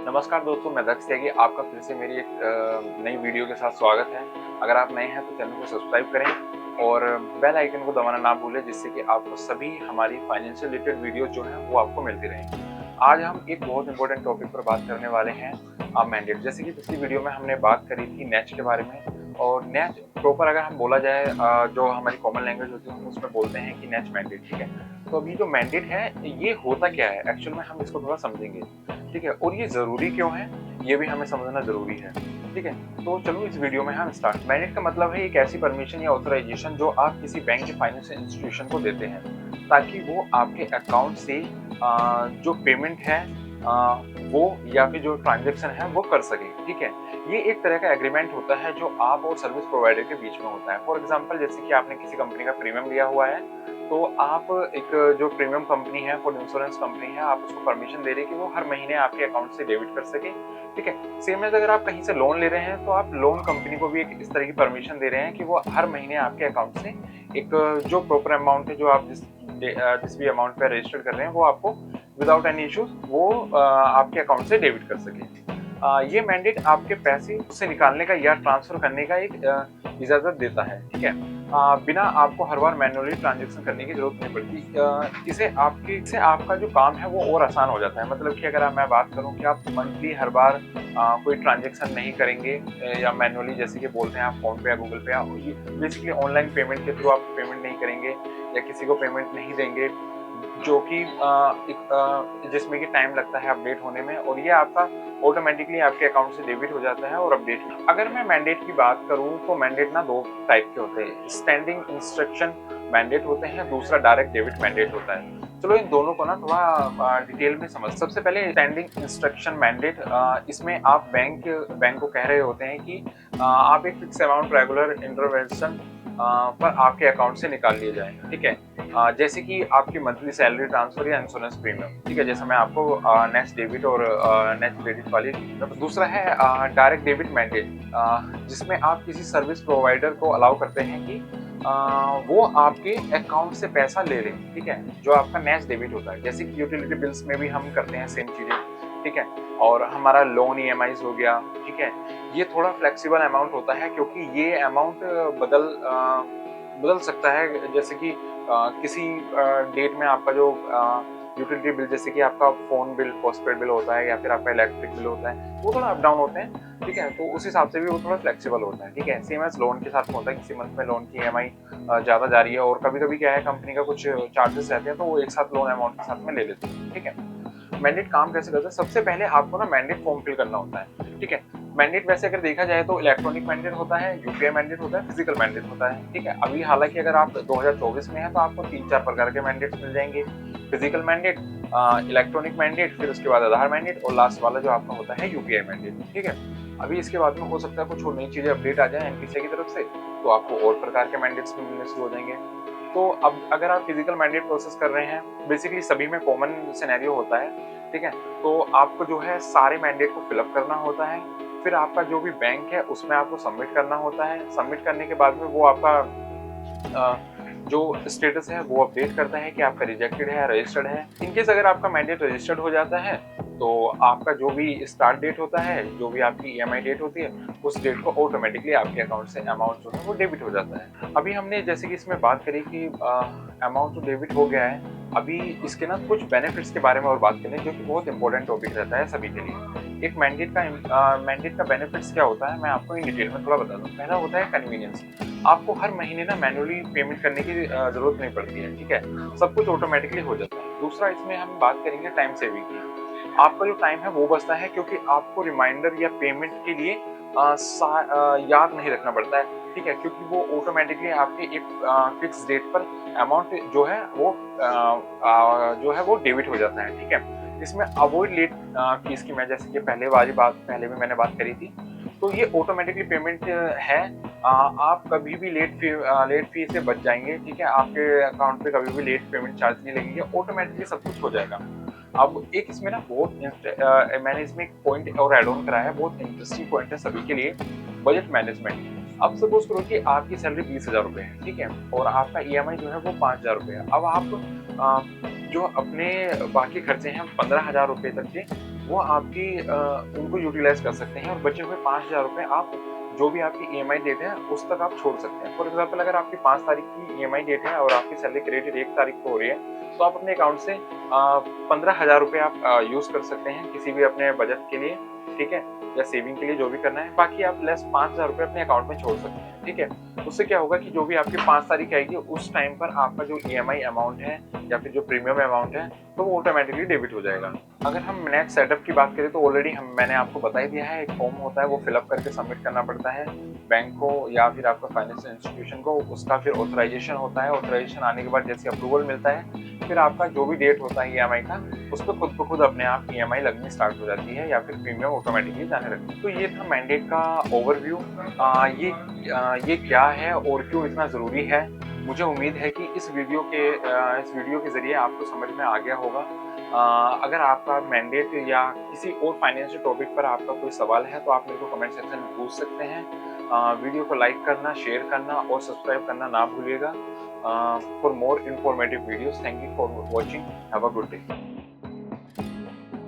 नमस्कार दोस्तों, मैं दक्ष त्यागी आपका फिर से मेरी एक नई वीडियो के साथ स्वागत है। अगर आप नए हैं तो चैनल को सब्सक्राइब करें और बेल आइकन को दबाना ना भूलें, जिससे कि आपको सभी हमारी फाइनेंशियल रिलेटेड वीडियो जो हैं वो आपको मिलती रहेंगी। आज हम एक बहुत इंपॉर्टेंट टॉपिक पर बात करने वाले हैं, मैंडेट। जैसे कि पिछली वीडियो में हमने बात करी थी नेच के बारे में, और नेच प्रॉपर अगर हम बोला जाए, जो हमारी कॉमन लैंग्वेज होती है हम उसमें बोलते हैं कि नेच मैंडेट, ठीक है। तो अभी जो मैंडेट है ये होता क्या है एक्चुअल में, हम इसको थोड़ा समझेंगे, ठीक है। और ये ज़रूरी क्यों है, ये भी हमें समझना ज़रूरी है, ठीक है। तो चलो इस वीडियो में हम स्टार्ट। मैंडेट का मतलब है एक ऐसी परमिशन या ऑथराइजेशन जो आप किसी बैंक या फाइनेंशियल इंस्टीट्यूशन को देते हैं, ताकि वो आपके अकाउंट से जो पेमेंट है वो या फिर जो ट्रांजैक्शन है वो कर सके, ठीक है। ये एक तरह का एग्रीमेंट होता है जो आप और सर्विस प्रोवाइडर के बीच में होता है। फॉर एग्जांपल, जैसे कि आपने किसी कंपनी का प्रीमियम लिया हुआ है, तो आप एक जो प्रीमियम कंपनी है, फॉर इंश्योरेंस कंपनी है, आप उसको परमिशन दे रहे हैं कि वो हर महीने आपके अकाउंट से डेबिट कर सके, ठीक है। सेम एज अगर आप कहीं से लोन ले रहे हैं तो आप लोन कंपनी को भी एक इस तरह की परमिशन दे रहे हैं कि वो हर महीने आपके अकाउंट से एक जो प्रॉपर अमाउंट है, जो आप जिस भी अमाउंट पे रजिस्टर कर रहे हैं, वो आपको विदाउट एनी इश्यूज वो आपके अकाउंट से डेबिट कर सके। ये मैंडेट आपके पैसे उससे निकालने का या ट्रांसफर करने का एक इजाजत देता है, ठीक है। बिना आपको हर बार मैन्युअली ट्रांजैक्शन करने की जरूरत नहीं पड़ती। इससे आपका जो काम है वो और आसान हो जाता है। मतलब कि अगर मैं बात करूं कि आप मंथली हर बार कोई ट्रांजैक्शन नहीं करेंगे, या मैन्युअली जैसे कि बोलते हैं आप फोन पे या गूगल पे, या बेसिकली ऑनलाइन पेमेंट के थ्रू आप पेमेंट नहीं करेंगे या किसी को पेमेंट नहीं देंगे, जो कि जिसमें कि टाइम लगता है अपडेट होने में, और ये आपका ऑटोमेटिकली आपके अकाउंट से डेबिट हो जाता है और अपडेट। अगर मैं मैंडेट की बात करूं तो मैंडेट ना दो टाइप के होते हैं। स्टैंडिंग इंस्ट्रक्शन मैंडेट होते हैं, दूसरा डायरेक्ट डेबिट मैंडेट होता है। चलो इन दोनों को ना थोड़ा डिटेल में समझ। सबसे पहले स्टैंडिंग इंस्ट्रक्शन मैंडेट, इसमें आप बैंक को कह रहे होते हैं कि आप एक फिक्स अमाउंट रेगुलर इंटरवेंशन पर आपके अकाउंट से निकाल लिए जाए, ठीक है। जैसे कि आपकी मंथली सैलरी ट्रांसफर या इंश्योरेंस प्रीमियम, ठीक है। जैसे मैं आपको नेक्स्ट डेबिट और नेक्स्ट क्रेडिट वाली। दूसरा है डायरेक्ट डेबिट मैंडेट, जिसमें आप किसी सर्विस प्रोवाइडर को अलाउ करते हैं कि वो आपके अकाउंट से पैसा ले लें, ठीक है, जो आपका नेक्स्ट डेबिट होता है। जैसे कि यूटिलिटी बिल्स में भी हम करते हैं सेम चीजें, ठीक है। और हमारा लोन ईएमआईज हो गया, ठीक है। ये थोड़ा फ्लेक्सिबल अमाउंट होता है, क्योंकि ये अमाउंट बदल सकता है। जैसे कि किसी डेट में आपका जो यूटिलिटी बिल, जैसे कि आपका फोन बिल, पोस्टपेड बिल होता है, या फिर आपका इलेक्ट्रिक बिल होता है, वो थोड़ा अप डाउन होते हैं, ठीक है। तो उस हिसाब से भी वो थोड़ा फ्लेक्सिबल होता है, ठीक है। सेम एज लोन के साथ होता है, किसी मंथ में लोन की ईएमआई ज्यादा जा रही है, और कभी कभी क्या है, कंपनी का कुछ चार्जेस रहते हैं, तो वो एक साथ लोन अमाउंट के साथ में ले लेते हैं, ठीक है। मैंडेट काम कैसे करता है? सबसे पहले आपको ना मैंडेट फॉर्म फिल करना होता है, ठीक है। मैंडेट वैसे अगर देखा जाए तो इलेक्ट्रॉनिक मैंडेट होता है, यूपीआई मैंडेट होता है, फिजिकल मैंडेट होता है, ठीक है। अभी हालांकि अगर आप 2024 में है तो आपको 3-4 प्रकार के मैंडेट मिल जाएंगे। फिजिकल मैंडेट, इलेक्ट्रॉनिक मैंडेट, फिर उसके बाद आधार मैंडेट, और लास्ट वाला जो आपका होता है यूपीआई मैंडेट, ठीक है। अभी इसके बाद में हो सकता है कुछ और नई चीजें अपडेट आ जाए एनपीसीआई की तरफ से, तो आपको और प्रकार के मैंडेट्स भी मिलने शुरू हो जाएंगे। तो अब अगर आप फिजिकल मैंडेट प्रोसेस कर रहे हैं, बेसिकली सभी में कॉमन सिनेरियो होता है, ठीक है। तो आपको जो है सारे मैंडेट को फिलअप करना होता है, फिर आपका जो भी बैंक है उसमें आपको सबमिट करना होता है। सबमिट करने के बाद में वो आपका जो स्टेटस है वो अपडेट करता है कि आपका रिजेक्टेड है या रजिस्टर्ड है। इनकेस अगर आपका मैंडेट रजिस्टर्ड हो जाता है, तो आपका जो भी स्टार्ट डेट होता है, जो भी आपकी ईएमआई डेट होती है, उस डेट को ऑटोमेटिकली आपके अकाउंट से अमाउंट जो है वो डेबिट हो जाता है। अभी हमने जैसे कि इसमें बात करी कि अमाउंट तो डेबिट हो गया है, अभी इसके ना कुछ बेनिफिट्स के बारे में और बात करें, जो कि बहुत इंपॉर्टेंट टॉपिक रहता है सभी के लिए। एक मैंडेट का बेनिफिट्स क्या होता है, मैं आपको इन डिटेल में थोड़ा बता दूं। पहला होता है कन्वीनियंस। आपको हर महीने ना मैन्युअली पेमेंट करने की जरूरत नहीं पड़ती है, ठीक है। सब कुछ ऑटोमेटिकली हो जाता है। दूसरा, इसमें हम बात करेंगे टाइम सेविंग की। आपका जो टाइम है वो बचता है, क्योंकि आपको रिमाइंडर या पेमेंट के लिए याद नहीं रखना पड़ता है, ठीक है। क्योंकि वो ऑटोमेटिकली आपकी एक फिक्स डेट पर अमाउंट जो है वो डेबिट हो जाता है, ठीक है। इसमें अवॉइड लेट फीस की, मैं जैसे कि पहले भी मैंने बात करी थी, तो ये ऑटोमेटिकली पेमेंट है। आप कभी भी लेट फी से बच जाएंगे, ठीक है। आपके अकाउंट पे कभी भी लेट पेमेंट चार्ज नहीं लगेंगे, ऑटोमेटिकली सब कुछ हो जाएगा। अब एक इसमें ना मैंने इसमें एक पॉइंट और ऐड ऑन कराया है, बहुत इंटरेस्टिंग पॉइंट है सभी के लिए, बजट मैनेजमेंट। अब सपोज करो कि आपकी सैलरी 20,000 रुपए है, ठीक है, और आपका ईएमआई जो है वो 5,000 रुपए है। अब आप जो अपने बाकी खर्चे हैं 15,000 रुपए तक के, वो आपकी उनको यूटिलाइज़ कर सकते हैं और बचे हुए 5,000 रुपए आप जो भी आपकी ईएमआई डेट है उस तक आप छोड़ सकते हैं। फॉर एग्ज़ाम्पल अगर आपकी 5 तारीख की ईएमआई डेट है और आपकी सैलरी क्रेडिट 1 तारीख को हो रही है, तो आप अपने अकाउंट से 15,000 रुपए आप यूज़ कर सकते हैं किसी भी अपने बजट के लिए, ठीक है? या सेविंग के लिए जो भी करना है। बाकी आप लेस 5,000 रुपए अपने अकाउंट में छोड़ सकते हैं, ठीक है? उससे क्या होगा कि जो भी आपकी 5 तारीख आएगी उस टाइम पर आपका जो ईएमआई अमाउंट है या फिर जो प्रीमियम अमाउंट है, तो वो ऑटोमैटिकली डेबिट हो जाएगा। अगर हम नेक्स्ट सेटअप की बात करें तो ऑलरेडी मैंने आपको बता ही दिया है, एक फॉर्म होता है वो फिल अप करके सबमिट करना पड़ता है बैंक को या फिर आपका फाइनेंशियल इंस्टीट्यूशन को। उसका फिर ऑथराइजेशन होता है, ऑथराइजेशन आने के बाद जैसे अप्रूवल मिलता है, फिर आपका जो भी डेट होता है ईएमआई का, उस पे खुद ब खुद अपने आप ईएमआई लगनी स्टार्ट हो जाती है या फिर प्रीमियम ऑटोमैटिकली जाने लगती है। तो ये था मैंडेट का ओवरव्यू। ये क्या है और क्यों इतना ज़रूरी है? मुझे उम्मीद है कि इस इस वीडियो के ज़रिए आपको समझ में आ गया होगा। अगर आपका मैंडेट या किसी और फाइनेंशियल टॉपिक पर आपका कोई सवाल है तो आप मेरे को कमेंट सेक्शन में पूछ सकते हैं। वीडियो को लाइक करना, शेयर करना और सब्सक्राइब करना ना भूलिएगा। For more informative videos, thank you for watching. Have a good day.